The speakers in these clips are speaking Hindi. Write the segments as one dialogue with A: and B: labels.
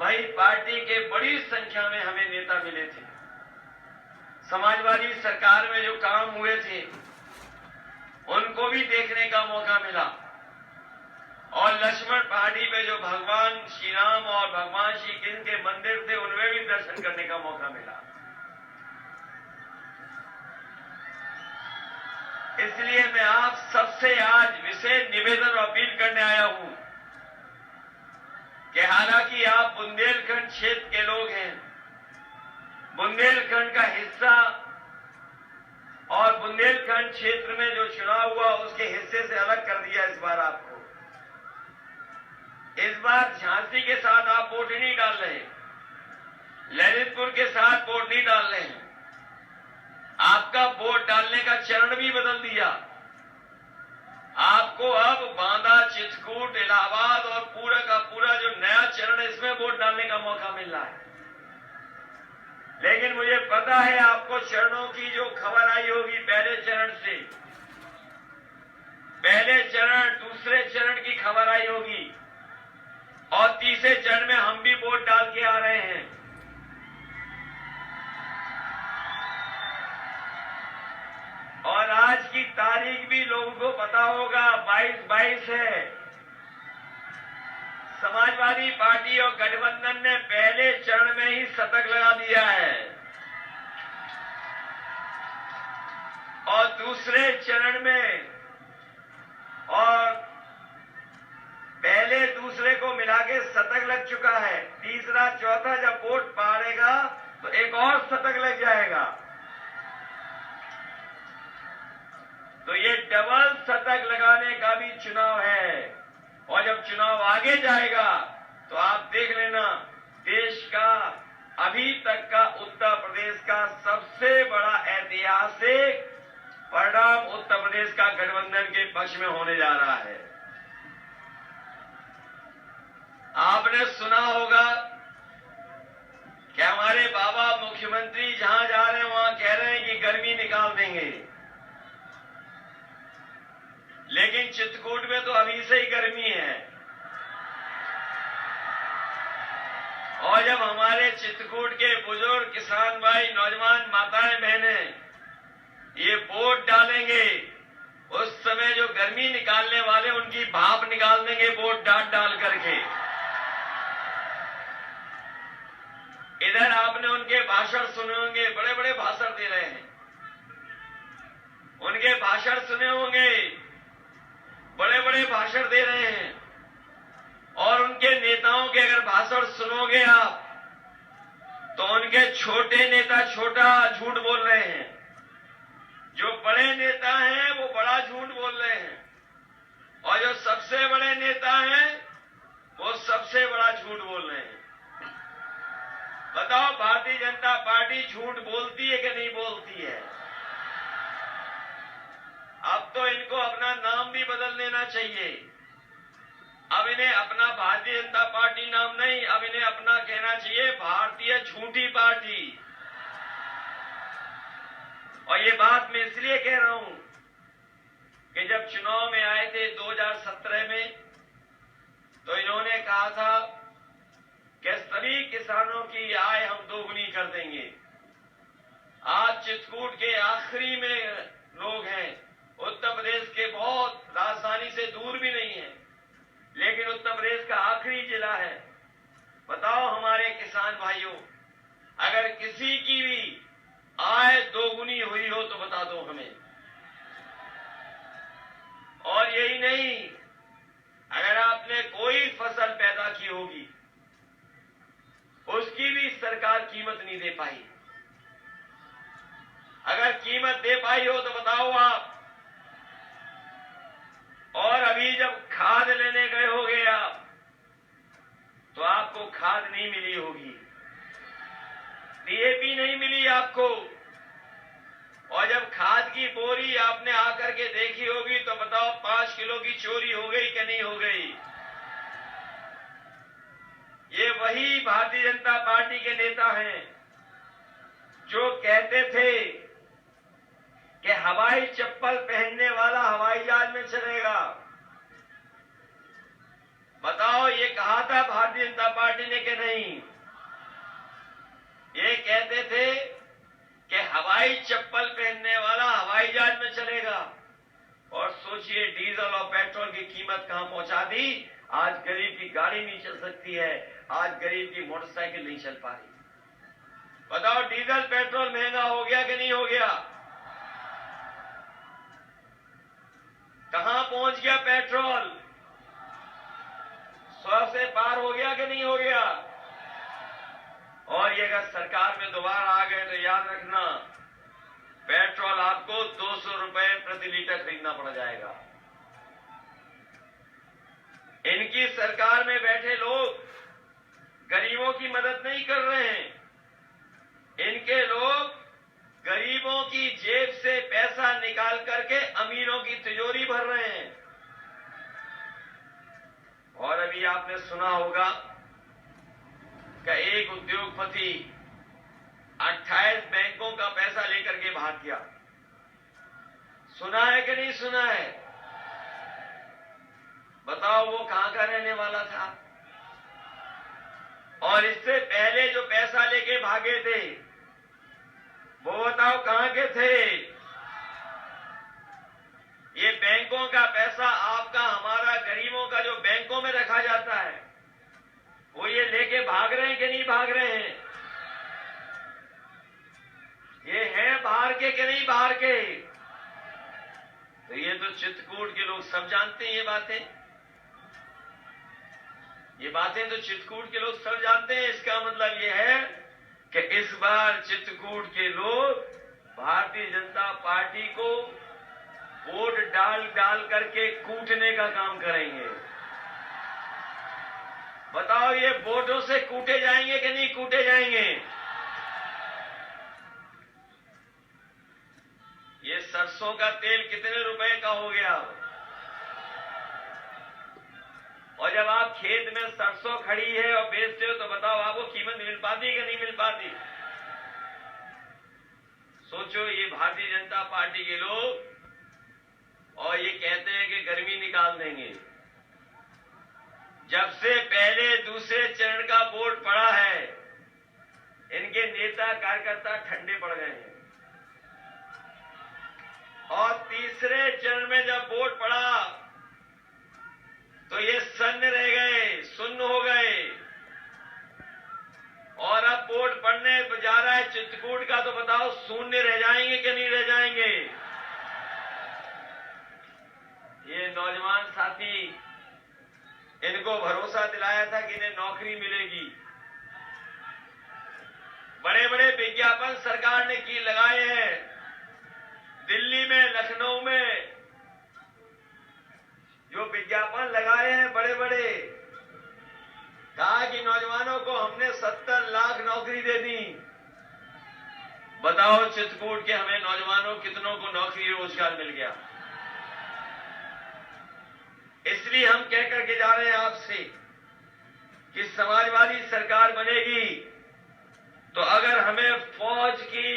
A: भाई पार्टी के बड़ी संख्या में हमें नेता मिले थे। समाजवादी सरकार में जो काम हुए थे उनको भी देखने का मौका मिला और लक्ष्मण पहाड़ी पे जो भगवान श्री राम और भगवान श्री कृष्ण के मंदिर थे उनमें भी दर्शन करने का मौका मिला। इसलिए मैं आप सबसे आज विशेष निवेदन और अपील करने आया हूं कि हालांकि आप बुंदेलखंड क्षेत्र के लोग हैं, बुंदेलखंड का हिस्सा और बुंदेलखंड क्षेत्र में जो चुनाव हुआ उसके हिस्से से अलग कर दिया इस बार आपको। इस बार झांसी के साथ आप वोट नहीं डाल रहे, ललितपुर के साथ वोट नहीं डाल रहे हैं। आपका वोट डालने का चरण भी बदल दिया। आपको अब बांदा, चित्रकूट, इलाहाबाद और पूरा का पूरा जो नया चरण है इसमें वोट डालने का मौका मिल रहा है। लेकिन मुझे पता है आपको चरणों की जो खबर आई होगी पहले चरण से, पहले चरण दूसरे चरण की खबर आई होगी और तीसरे चरण में हम भी वोट डाल के आ रहे हैं। और आज की तारीख भी लोगों को पता होगा, 22/22 है। समाजवादी पार्टी और गठबंधन ने पहले चरण में ही शतक लगा दिया है और दूसरे चरण में और पहले दूसरे को मिला के शतक लग चुका है। तीसरा चौथा जब वोट पड़ेगा तो एक और शतक लग जाएगा। तो ये डबल शतक लगाने का भी चुनाव है और जब चुनाव आगे जाएगा तो आप देख लेना, देश का अभी तक का उत्तर प्रदेश का सबसे बड़ा ऐतिहासिक परिणाम उत्तर प्रदेश का गठबंधन के पक्ष में होने जा रहा है। आपने सुना होगा कि हमारे बाबा मुख्यमंत्री जहां जा रहे हैं वहां कह रहे हैं कि गर्मी निकाल देंगे, लेकिन चित्रकूट में तो अभी से ही गर्मी है। और जब हमारे चित्रकूट के बुजुर्ग किसान भाई, नौजवान माताएं बहनें ये वोट डालेंगे, उस समय जो गर्मी निकालने वाले उनकी भाप निकाल देंगे वोट डाल करके। इधर आपने उनके भाषण सुने होंगे, बड़े बड़े भाषण दे रहे हैं, उनके भाषण सुने होंगे, बड़े बड़े भाषण दे रहे हैं। और उनके नेताओं के अगर भाषण सुनोगे आप तो उनके छोटे नेता छोटा झूठ बोल रहे हैं, जो बड़े नेता हैं वो बड़ा झूठ बोल रहे हैं और जो सबसे बड़े नेता हैं वो सबसे बड़ा झूठ बोल रहे हैं। बताओ भारतीय जनता पार्टी झूठ बोलती है कि नहीं बोलती है? अब तो इनको अपना नाम भी बदल देना चाहिए। अब इन्हें अपना भारतीय जनता पार्टी नाम नहीं, अब इन्हें अपना कहना चाहिए भारतीय झूठी पार्टी। और ये बात मैं इसलिए कह रहा हूं कि जब चुनाव में आए थे 2017 में तो इन्होंने कहा था कि सभी किसानों की आय हम दोगुनी कर देंगे। आज चित्रकूट के आखिरी में लोग हैं, उत्तर प्रदेश के बहुत राजधानी से दूर भी नहीं है, लेकिन उत्तर प्रदेश का आखिरी जिला है। बताओ हमारे किसान भाइयों, अगर किसी की भी आय दोगुनी हुई हो तो बता दो हमें। और यही नहीं, अगर आपने कोई फसल पैदा की होगी उसकी भी सरकार कीमत नहीं दे पाई। अगर कीमत दे पाई हो तो बताओ आप। और अभी जब खाद लेने गए होगे आप तो आपको खाद नहीं मिली होगी, डीएपी नहीं मिली आपको। और जब खाद की बोरी आपने आकर के देखी होगी तो बताओ 5 किलो की चोरी हो गई कि नहीं हो गई? ये वही भारतीय जनता पार्टी के नेता हैं जो कहते थे कि हवाई चप्पल पहनने वाला हवाई जहाज में चलेगा। बताओ, ये कहा था भारतीय जनता पार्टी ने कि नहीं? ये कहते थे कि हवाई चप्पल पहनने वाला हवाई जहाज में चलेगा, और सोचिए डीजल और पेट्रोल की कीमत कहां पहुंचा दी। आज गरीब की गाड़ी नहीं चल सकती है, आज गरीब की मोटरसाइकिल नहीं चल पा रही। बताओ, डीजल पेट्रोल महंगा हो गया कि नहीं हो गया? कहां पहुंच गया पेट्रोल? 100 से पार हो गया कि नहीं हो गया? और ये अगर सरकार में दोबारा आ गए तो याद रखना, पेट्रोल आपको 200 रुपए प्रति लीटर खरीदना पड़ जाएगा। इनकी सरकार में बैठे लोग गरीबों की मदद नहीं कर रहे हैं। इनके लोग गरीबों की जेब से पैसा निकाल करके अमीरों की तिजोरी भर रहे हैं। और अभी आपने सुना होगा कि एक उद्योगपति 28 बैंकों का पैसा लेकर के भाग गया। सुना है कि नहीं सुना है? बताओ, वो कहां का रहने वाला था? और इससे पहले जो पैसा लेके भागे थे, वो बताओ कहां के थे? ये बैंकों का पैसा, आपका हमारा गरीबों का जो बैंकों में रखा जाता है, वो ये लेके भाग रहे हैं कि नहीं भाग रहे हैं? ये हैं बाहर के कि नहीं बाहर के? तो ये तो चित्रकूट के लोग सब जानते हैं ये बातें तो चित्रकूट के लोग सब जानते हैं। इसका मतलब ये है कि इस बार चित्रकूट के लोग भारतीय जनता पार्टी को वोट डाल करके कूटने का काम करेंगे। बताओ, ये वोटों से कूटे जाएंगे कि नहीं कूटे जाएंगे? ये सरसों का तेल कितने रुपए का हो गया? और जब आप खेत में सरसों खड़ी है और बेचते हो तो बताओ, आपको कीमत मिल पाती कि नहीं मिल पाती? सोचो, ये भारतीय जनता पार्टी के लोग, और ये कहते हैं कि गर्मी निकाल देंगे। जब से पहले दूसरे चरण का वोट पड़ा है, इनके नेता कार्यकर्ता ठंडे पड़ गए हैं। और तीसरे चरण में जब वोट पड़ा तो ये सन्न रह गए, सुन्न हो गए। और अब वोट पड़ने जा रहा है चित्रकूट का, तो बताओ शून्य रह जाएंगे कि नहीं रह जाएंगे? ये नौजवान साथी, इनको भरोसा दिलाया था कि इन्हें नौकरी मिलेगी। बड़े बड़े विज्ञापन सरकार ने की लगाए हैं, दिल्ली में, लखनऊ में जो विज्ञापन लगाए हैं बड़े बड़े, कहा कि नौजवानों को हमने 70 लाख नौकरी दे दी। बताओ, चित्रकूट के हमें नौजवानों कितनों को नौकरी रोजगार मिल गया? इसलिए हम कह करके जा रहे हैं आपसे कि समाजवादी सरकार बनेगी तो अगर हमें फौज की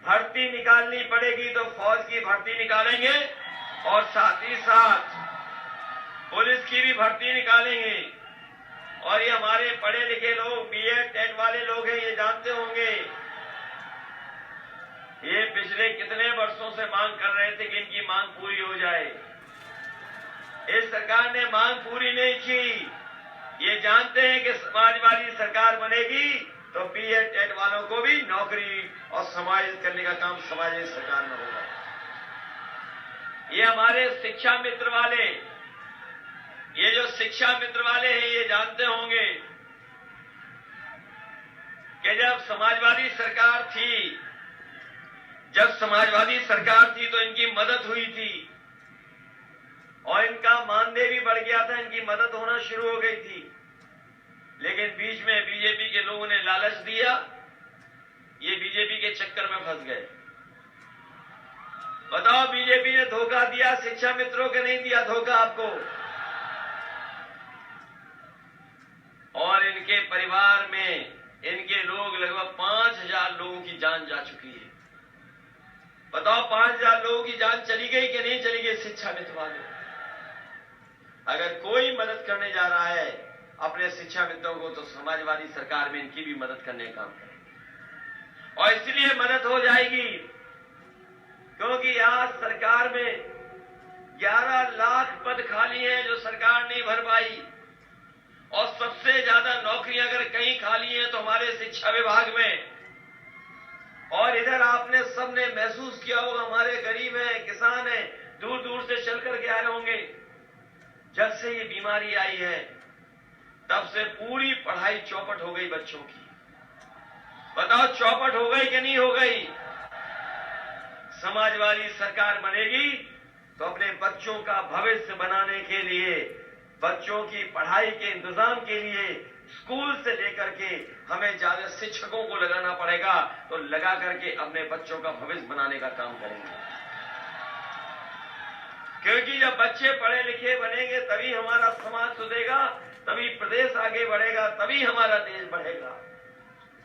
A: भर्ती निकालनी पड़ेगी तो फौज की भर्ती निकालेंगे, और साथ ही साथ पुलिस की भी भर्ती निकालेंगे। और ये हमारे पढ़े लिखे लोग, बीएड टेट वाले लोग हैं, ये जानते होंगे, ये पिछले कितने वर्षों से मांग कर रहे थे कि इनकी मांग पूरी हो जाए। इस सरकार ने मांग पूरी नहीं की। ये जानते हैं कि समाजवादी सरकार बनेगी तो बीएड टेट वालों को भी नौकरी और समाजित करने का काम समाजवादी सरकार में होगा। ये हमारे शिक्षा मित्र वाले, ये जो शिक्षा मित्र वाले हैं, ये जानते होंगे कि जब समाजवादी सरकार थी तो इनकी मदद हुई थी और इनका मानदेय भी बढ़ गया था, इनकी मदद होना शुरू हो गई थी। लेकिन बीच में बीजेपी के लोगों ने लालच दिया, ये बीजेपी के चक्कर में फंस गए। बताओ, बीजेपी ने धोखा दिया शिक्षा मित्रों के, नहीं दिया धोखा आपको? और इनके परिवार में इनके लोग, लगभग 5000 लोगों की जान जा चुकी है। बताओ, 5000 लोगों की जान चली गई कि नहीं चली गई शिक्षा मित्र वालों? अगर कोई मदद करने जा रहा है अपने शिक्षाविदों को, तो समाजवादी सरकार में इनकी भी मदद करने का काम करेंगे। और इसलिए मदद हो जाएगी क्योंकि आज सरकार में 11 लाख पद खाली हैं जो सरकार नहीं भर पाई, और सबसे ज्यादा नौकरियां अगर कहीं खाली हैं तो हमारे शिक्षा विभाग में। और इधर आपने सबने महसूस किया होगा, हमारे गरीब हैं, किसान हैं, दूर दूर से चल करके आए होंगे। जब से ये बीमारी आई है तब से पूरी पढ़ाई चौपट हो गई बच्चों की। बताओ चौपट हो गई कि नहीं हो गई? समाजवादी सरकार बनेगी तो अपने बच्चों का भविष्य बनाने के लिए, बच्चों की पढ़ाई के इंतजाम के लिए स्कूल से लेकर के हमें ज्यादा शिक्षकों को लगाना पड़ेगा, तो लगा करके अपने बच्चों का भविष्य बनाने का काम करेंगे। क्योंकि जब बच्चे पढ़े लिखे बनेंगे तभी हमारा समाज सुधरेगा, तभी प्रदेश आगे बढ़ेगा, तभी हमारा देश बढ़ेगा।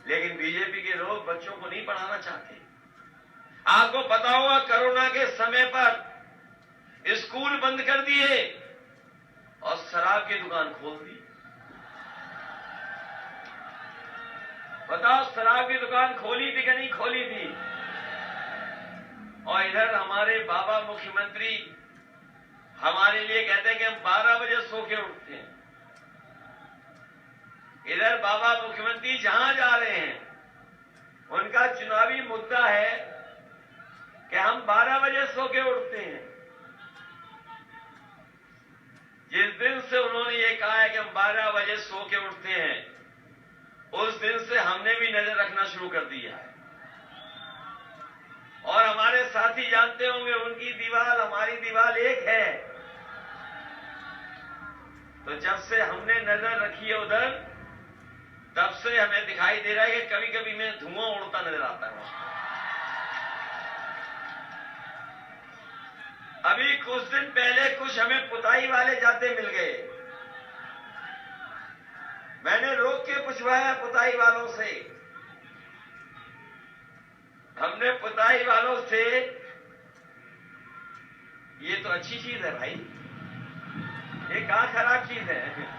A: लेकिन बीजेपी के लोग बच्चों को नहीं पढ़ाना चाहते। आपको पता होगा कोरोना के समय पर स्कूल बंद कर दिए और शराब की दुकान खोल दी। बताओ शराब की दुकान खोली थी कि नहीं खोली थी? और इधर हमारे बाबा मुख्यमंत्री हमारे लिए कहते हैं कि हम 12 बजे सो के उठते हैं। इधर बाबा मुख्यमंत्री जहां जा रहे हैं उनका चुनावी मुद्दा है कि हम 12 बजे सो के उठते हैं। जिस दिन से उन्होंने ये कहा है कि हम 12 बजे सो के उठते हैं, उस दिन से हमने भी नजर रखना शुरू कर दिया है। और हमारे साथी जानते होंगे उनकी दीवार हमारी दीवार एक है। तो जब से हमने नजर रखी है उधर, तब से हमें दिखाई दे रहा है कि कभी कभी में धुआं उड़ता नजर आता है। अभी कुछ दिन पहले कुछ हमें पुताई वाले जाते मिल गए। मैंने रोक के पूछवाया पुताई वालों से, हमने पुताई वालों से, ये तो अच्छी चीज है भाई, ये कहां खराब चीज है?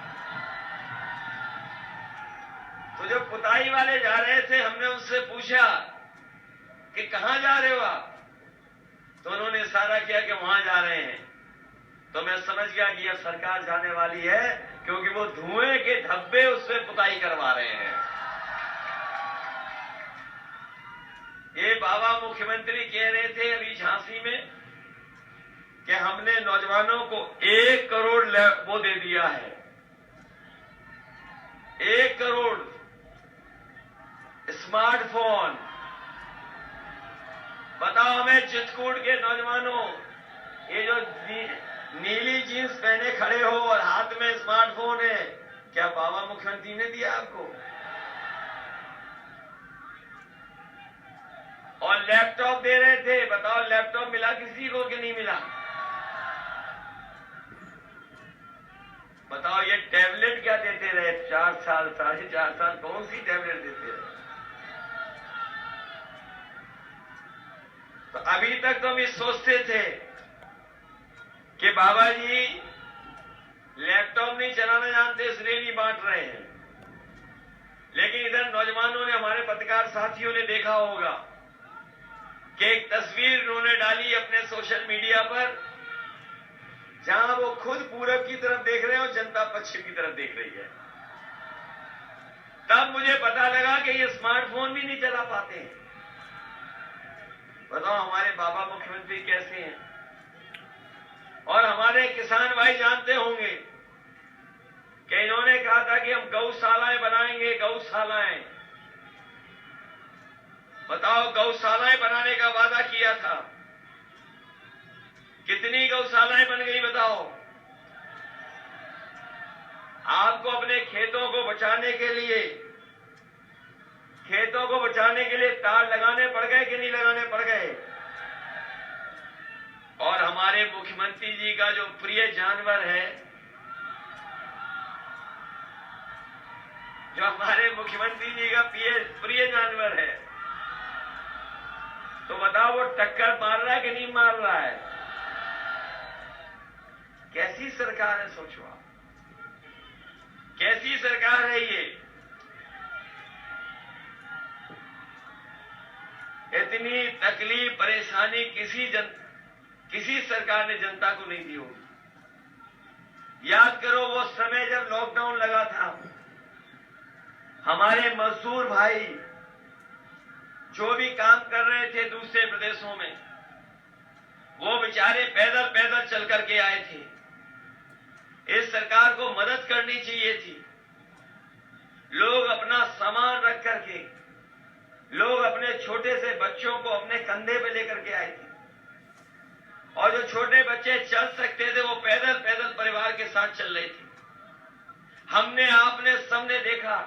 A: तो जब पुताई वाले जा रहे थे हमने उनसे पूछा कि कहां जा रहे हो आप, तो उन्होंने इशारा किया कि वहां जा रहे हैं। तो मैं समझ गया कि यह सरकार जाने वाली है, क्योंकि वो धुएं के धब्बे उससे पुताई करवा रहे हैं। ये बाबा मुख्यमंत्री कह रहे थे अभी झांसी में कि हमने नौजवानों को 1 करोड़ वो दे दिया है, 1 करोड़ स्मार्टफोन। बताओ हमें चित्रकूट के नौजवानों, ये जो नीली जीन्स पहने खड़े हो और हाथ में स्मार्टफोन है, क्या बाबा मुख्यमंत्री ने दिया आपको? और लैपटॉप दे रहे थे, बताओ लैपटॉप मिला किसी को कि नहीं मिला? बताओ ये टैबलेट क्या देते रहे 4 साल 4.5 साल, कौन सी टैबलेट देते रहे? तो अभी तक तो हम ये सोचते थे कि बाबा जी लैपटॉप नहीं चलाना जानते इसलिए नहीं बांट रहे हैं। लेकिन इधर नौजवानों ने, हमारे पत्रकार साथियों ने देखा होगा कि एक तस्वीर उन्होंने डाली अपने सोशल मीडिया पर, जहां वो खुद पूरब की तरफ देख रहे हैं और जनता पश्चिम की तरफ देख रही है। तब मुझे पता लगा कि ये स्मार्टफोन भी नहीं चला पाते हैं। बताओ हमारे बाबा मुख्यमंत्री कैसे हैं? और हमारे किसान भाई जानते होंगे कि इन्होंने कहा था कि हम गौशालाएं बनाएंगे, गौशालाएं। बताओ गौशालाएं बनाने का वादा किया था, कितनी गौशालाएं बन गई बताओ? आपको अपने खेतों को बचाने के लिए, तार लगाने पड़ गए कि नहीं लगाने पड़ गए? और हमारे मुख्यमंत्री जी का जो प्रिय जानवर है, जो हमारे मुख्यमंत्री जी का प्रिय जानवर है, तो बताओ वो टक्कर मार रहा है कि नहीं मार रहा है? कैसी सरकार है, सोचो आप, कैसी सरकार है ये। इतनी तकलीफ परेशानी किसी सरकार ने जनता को नहीं दी होगी। याद करो वो समय जब लॉकडाउन लगा था, हमारे मजदूर भाई जो भी काम कर रहे थे दूसरे प्रदेशों में, वो बेचारे पैदल पैदल चल करके आए थे। इस सरकार को मदद करनी चाहिए थी। लोग अपना सामान रख करके, लोग अपने छोटे से बच्चों को अपने कंधे पे लेकर के आए थे, और जो छोटे बच्चे चल सकते थे वो पैदल पैदल परिवार के साथ चल रहे थे। हमने आपने सबने देखा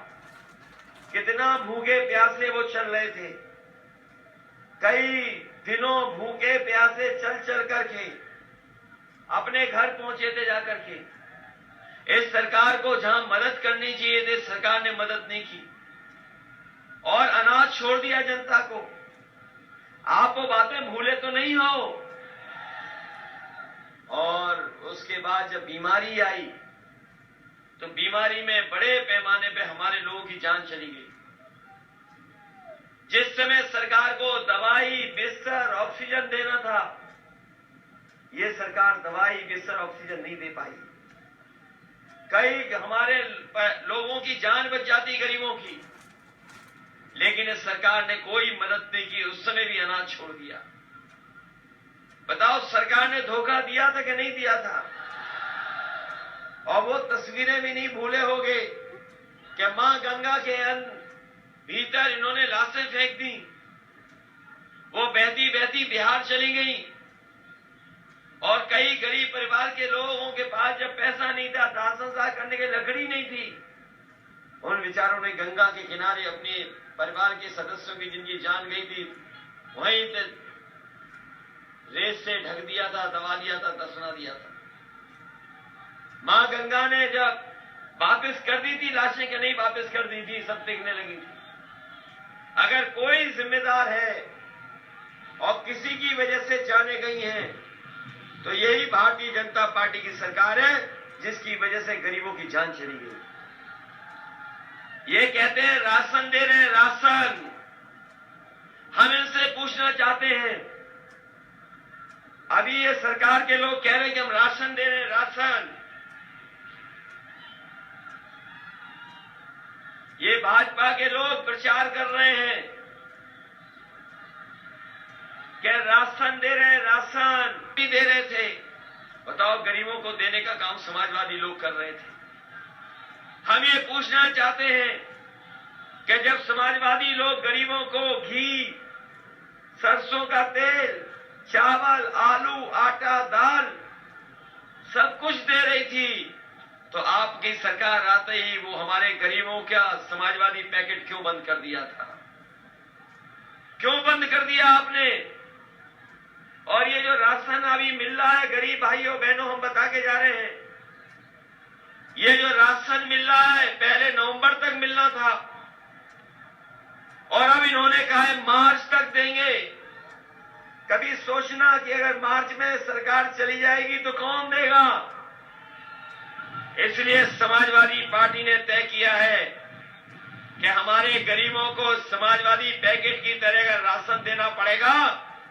A: कितना भूखे प्यासे वो चल रहे थे। कई दिनों भूखे प्यासे चल चल करके अपने घर पहुंचे थे जाकर के। इस सरकार को जहां मदद करनी चाहिए थी, सरकार ने मदद नहीं की और अनाज छोड़ दिया जनता को। आप वो बातें भूले तो नहीं हो। और उसके बाद जब बीमारी आई तो बीमारी में बड़े पैमाने पे हमारे लोगों की जान चली गई। जिस समय सरकार को दवाई, बिस्तर, ऑक्सीजन देना था, ये सरकार दवाई, बिस्तर, ऑक्सीजन नहीं दे पाई। कई हमारे लोगों की जान बच जाती, गरीबों की, लेकिन इस सरकार ने कोई मदद नहीं की। उस समय भी अनाज छोड़ दिया। बताओ सरकार ने धोखा दिया था कि नहीं दिया था? और वो तस्वीरें भी नहीं भूले होंगे कि मां गंगा के भीतर इन्होंने लाशें फेंक दी। वो बहती बहती बिहार चली गई और कई गरीब परिवार के लोगों के पास जब पैसा नहीं था, दाह संस्कार करने की लकड़ी नहीं थी, उन विचारों ने गंगा के किनारे अपने परिवार के सदस्यों की जिनकी जान गई थी वहीं रेत से ढक दिया था, दबा दिया था, दफना दिया था। मां गंगा ने जब वापस कर दी थी लाशें, के नहीं वापस कर दी थी, सब टिकने लगी थी। अगर कोई जिम्मेदार है और किसी की वजह से जाने गई हैं, तो यही भारतीय जनता पार्टी की सरकार है जिसकी वजह से गरीबों की जान चली गई। ये कहते हैं राशन दे रहे हैं, राशन। हम इनसे पूछना चाहते हैं, अभी ये सरकार के लोग कह रहे हैं कि हम राशन दे रहे हैं, राशन। ये भाजपा के लोग प्रचार कर रहे हैं कि राशन दे रहे हैं, राशन भी दे रहे थे। बताओ, गरीबों को देने का काम समाजवादी लोग कर रहे थे। हम ये पूछना चाहते हैं कि जब समाजवादी लोग गरीबों को घी, सरसों का तेल, चावल, आलू, आटा, दाल सब कुछ दे रही थी, तो आपकी सरकार आते ही वो हमारे गरीबों का समाजवादी पैकेट क्यों बंद कर दिया था? क्यों बंद कर दिया आपने? और ये जो राशन अभी मिल रहा है गरीब भाइयों बहनों, हम बता के जा रहे हैं, ये जो राशन मिल रहा है पहले नवंबर तक मिलना था और अब इन्होंने कहा है मार्च तक देंगे। कभी सोचना कि अगर मार्च में सरकार चली जाएगी तो कौन देगा? इसलिए समाजवादी पार्टी ने तय किया है कि हमारे गरीबों को समाजवादी पैकेट की तरह अगर राशन देना पड़ेगा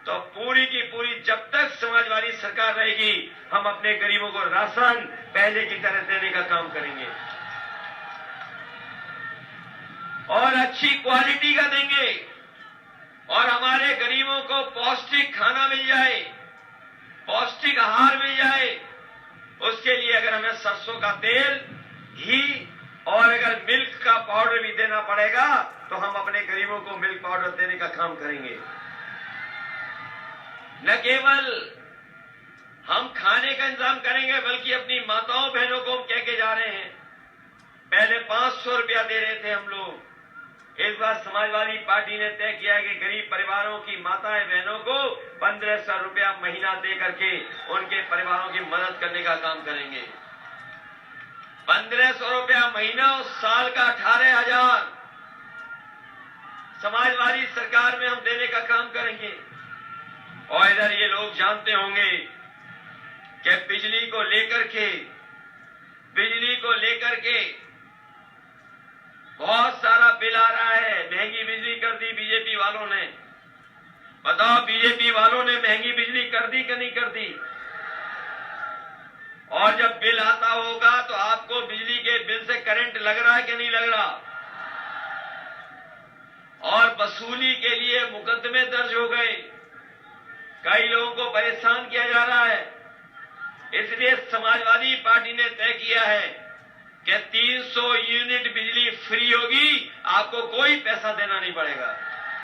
A: तो पूरी की पूरी जब तक समाजवादी सरकार रहेगी हम अपने गरीबों को राशन पहले की तरह देने का काम करेंगे और अच्छी क्वालिटी का देंगे और हमारे गरीबों को पौष्टिक खाना मिल जाए, पौष्टिक आहार मिल जाए। उसके लिए अगर हमें सरसों का तेल, घी और अगर मिल्क का पाउडर भी देना पड़ेगा तो हम अपने गरीबों को मिल्क पाउडर देने का काम करेंगे। न केवल हम खाने का इंतजाम करेंगे बल्कि अपनी माताओं बहनों को हम कह के जा रहे हैं। पहले 500 रुपया दे रहे थे हम लोग, इस बार समाजवादी पार्टी ने तय किया है कि गरीब परिवारों की माताएं बहनों को 1500 रुपया महीना दे करके उनके परिवारों की मदद करने का काम करेंगे। 1500 रुपया महीना और साल का 18,000 समाजवादी सरकार में हम देने का काम करेंगे। और इधर ये लोग जानते होंगे कि बिजली को लेकर के बहुत सारा बिल आ रहा है। महंगी बिजली कर दी बीजेपी वालों ने। बताओ, बीजेपी वालों ने महंगी बिजली कर दी कि नहीं कर दी? और जब बिल आता होगा तो आपको बिजली के बिल से करंट लग रहा है कि नहीं लग रहा? और वसूली के लिए मुकदमे दर्ज हो गए, कई लोगों को परेशान किया जा रहा है। इसलिए समाजवादी पार्टी ने तय किया है कि 300 यूनिट बिजली फ्री होगी, आपको कोई पैसा देना नहीं पड़ेगा।